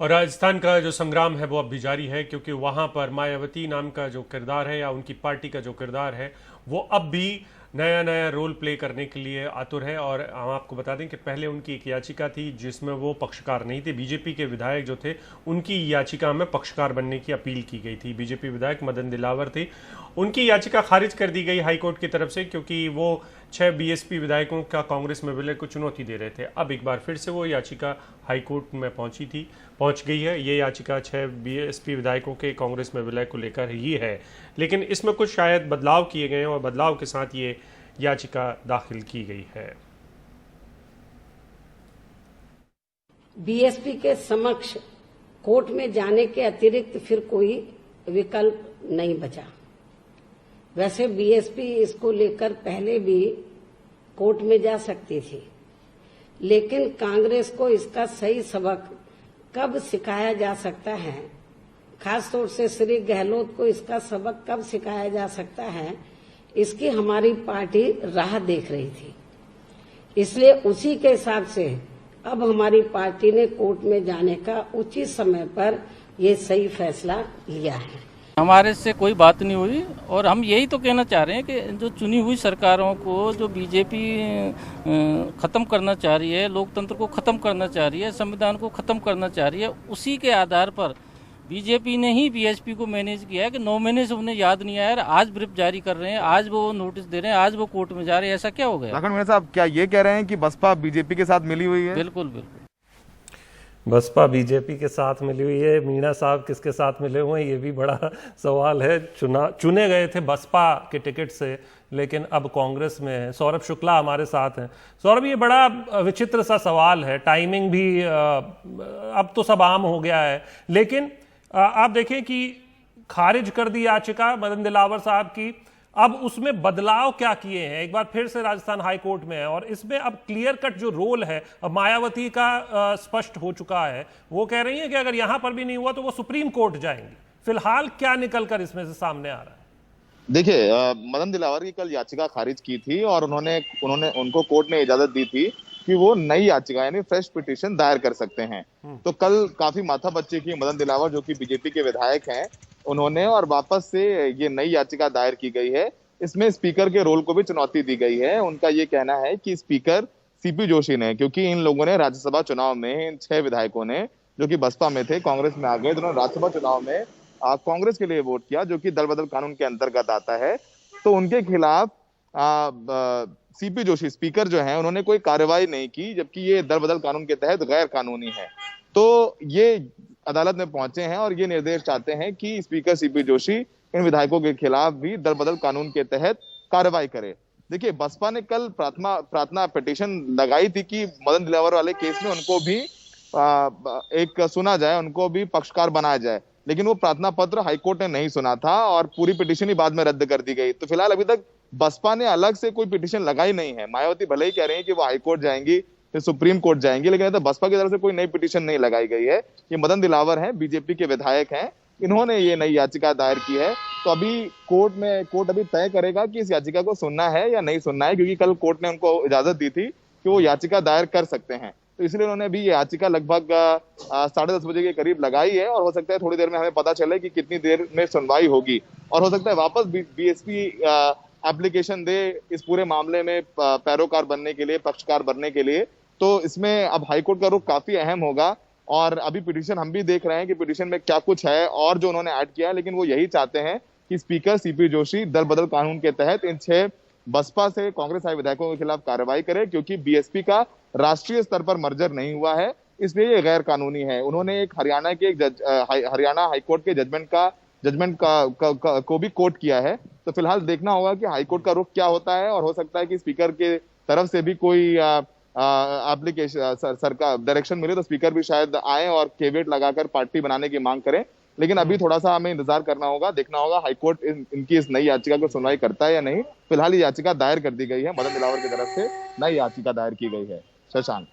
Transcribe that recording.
और राजस्थान का जो संग्राम है वो अब भी जारी है, क्योंकि वहां पर मायावती नाम का जो किरदार है या उनकी पार्टी का जो किरदार है वो अब भी नया नया रोल प्ले करने के लिए आतुर है। और हम आपको बता दें कि पहले उनकी एक याचिका थी जिसमें वो पक्षकार नहीं थे। बीजेपी के विधायक जो थे उनकी याचिका में पक्षकार बनने की अपील की गई थी। बीजेपी विधायक मदन दिलावर थे, उनकी याचिका खारिज कर दी गई हाईकोर्ट की तरफ से, क्योंकि वो 6 बीएसपी विधायकों का कांग्रेस में विलय को चुनौती दे रहे थे। अब एक बार फिर से वो याचिका हाईकोर्ट में पहुंच गई है। ये याचिका 6 बीएसपी विधायकों के कांग्रेस में विलय को लेकर ही है, लेकिन इसमें कुछ शायद बदलाव किए गए हैं और बदलाव के साथ ये याचिका दाखिल की गई है। बीएसपी के समक्ष कोर्ट में जाने के अतिरिक्त फिर कोई विकल्प नहीं बचा। वैसे बीएसपी इसको लेकर पहले भी कोर्ट में जा सकती थी, लेकिन कांग्रेस को इसका सही सबक कब सिखाया जा सकता है, खासतौर से श्री गहलोत को इसका सबक कब सिखाया जा सकता है, इसकी हमारी पार्टी राह देख रही थी। इसलिए उसी के हिसाब से अब हमारी पार्टी ने कोर्ट में जाने का उचित समय पर ये सही फैसला लिया है। हमारे से कोई बात नहीं हुई और हम यही तो कहना चाह रहे हैं कि जो चुनी हुई सरकारों को जो बीजेपी खत्म करना चाह रही है, लोकतंत्र को खत्म करना चाह रही है, संविधान को खत्म करना चाह रही है, उसी के आधार पर बीजेपी ने ही बीएसपी को मैनेज किया है कि 9 महीने से उन्हें याद नहीं आया, आज ब्रीफ जारी कर रहे हैं, आज वो नोटिस दे रहे हैं, आज वो कोर्ट में जा रहे हैं। ऐसा क्या हो गया? लाखन मीणा साहब, क्या ये कह रहे हैं कि बसपा बीजेपी के साथ मिली हुई है? बिल्कुल बिल्कुल, बसपा बीजेपी के साथ मिली हुई है। मीणा साहब किसके साथ मिले हुए हैं, ये भी बड़ा सवाल है। चुने गए थे बसपा के टिकट से, लेकिन अब कांग्रेस में है। सौरभ शुक्ला हमारे साथ हैं। सौरभ, ये बड़ा विचित्र सा सवाल है, टाइमिंग भी अब तो सब आम हो गया है, लेकिन आप देखें कि खारिज कर दी याचिका मदन दिलावर साहब की, अब उसमें बदलाव क्या किए हैं, एक बार फिर से राजस्थान हाई कोर्ट में है और इसमें अब क्लियर कट जो रोल है मायावती का स्पष्ट हो चुका है। वो कह रही है कि अगर यहां पर भी नहीं हुआ तो वो सुप्रीम कोर्ट जाएंगी। फिलहाल क्या निकलकर इसमें से सामने आ रहा है? देखिए, मदन दिलावर की कल याचिका खारिज की थी और उन्होंने उनको कोर्ट ने इजाजत दी थी कि वो नई याचिका यानी फ्रेश पिटीशन दायर कर सकते हैं। तो कल काफी माथापच्ची की मदन दिलावर, जो कि बीजेपी के विधायक हैं, उन्होंने, और वापस से ये नई याचिका दायर की गई है। इसमें स्पीकर के रोल को भी चुनौती दी गई है। उनका ये कहना है कि स्पीकर सीपी जोशी ने, क्योंकि इन लोगों ने राज्यसभा चुनाव में, इन 6 विधायकों ने जो कि बसपा में थे, कांग्रेस में आ गए, तो उन्होंने राज्यसभा चुनाव में कांग्रेस के लिए वोट किया, जो कि दल बदल कानून के अंतर्गत आता है। तो उनके खिलाफ सीपी जोशी स्पीकर जो है, उन्होंने कोई कार्रवाई नहीं की, जबकि ये दल बदल कानून के तहत गैर कानूनी है। तो ये अदालत में पहुंचे हैं और ये निर्देश चाहते हैं कि स्पीकर सीपी जोशी इन विधायकों के खिलाफ भी दल बदल कानून के तहत कार्रवाई करे। देखिए, बसपा ने कल प्रार्थना पिटीशन लगाई थी कि मदन दिलावर वाले केस में उनको भी एक सुना जाए, उनको भी पक्षकार बनाया जाए, लेकिन वो प्रार्थना पत्र हाईकोर्ट ने नहीं सुना था और पूरी पिटीशन ही बाद में रद्द कर दी गई। तो फिलहाल अभी तक बसपा ने अलग से कोई पिटीशन लगाई नहीं है। मायावती भले ही कह रही है कि वो हाईकोर्ट जाएंगी, फिर सुप्रीम कोर्ट जाएंगी, लेकिन तो बसपा की तरफ से कोई नई पिटीशन नहीं लगाई गई है। ये मदन दिलावर हैं, बीजेपी के विधायक हैं, इन्होंने ये नई याचिका दायर की है। तो अभी कोर्ट अभी तय करेगा कि इस याचिका को सुनना है या नहीं सुनना है, क्योंकि कल कोर्ट ने उनको इजाजत दी थी कि वो याचिका दायर कर सकते हैं। तो इसलिए उन्होंने भी ये याचिका लगभग 10:30 बजे के करीब लगाई है और हो सकता है थोड़ी देर में हमें पता चले कि कितनी देर में सुनवाई होगी, और हो सकता है वापस बीएसपी एप्लीकेशन दे इस पूरे मामले में पैरोकार बनने के लिए, पक्षकार बनने के लिए। तो इसमें अब हाईकोर्ट का रुख काफी अहम होगा। और अभी पिटीशन हम भी देख रहे हैं कि पिटीशन में क्या कुछ है और जो उन्होंने ऐड किया है, लेकिन वो यही चाहते हैं कि स्पीकर सीपी जोशी दल बदल कानून के तहत इन 6 बसपा से कांग्रेस आए विधायकों के खिलाफ कार्रवाई करे, क्योंकि बीएसपी का राष्ट्रीय स्तर पर मर्जर नहीं हुआ है, इसलिए ये गैर कानूनी है। उन्होंने एक हरियाणा हाईकोर्ट के जजमेंट को भी कोट किया है। तो फिलहाल देखना होगा कि हाईकोर्ट का रुख क्या होता है, और हो सकता है कि स्पीकर के तरफ से भी कोई एप्लीकेशन सरकार डायरेक्शन मिले तो स्पीकर भी शायद आए और केवियट लगाकर पार्टी बनाने की मांग करें। लेकिन अभी थोड़ा सा हमें इंतजार करना होगा, देखना होगा हाईकोर्ट इनकी इस नई याचिका को सुनवाई करता है या नहीं। फिलहाल ये याचिका दायर कर दी गई है, मदन दिलावर की तरफ से नई याचिका दायर की गई है। शशांक।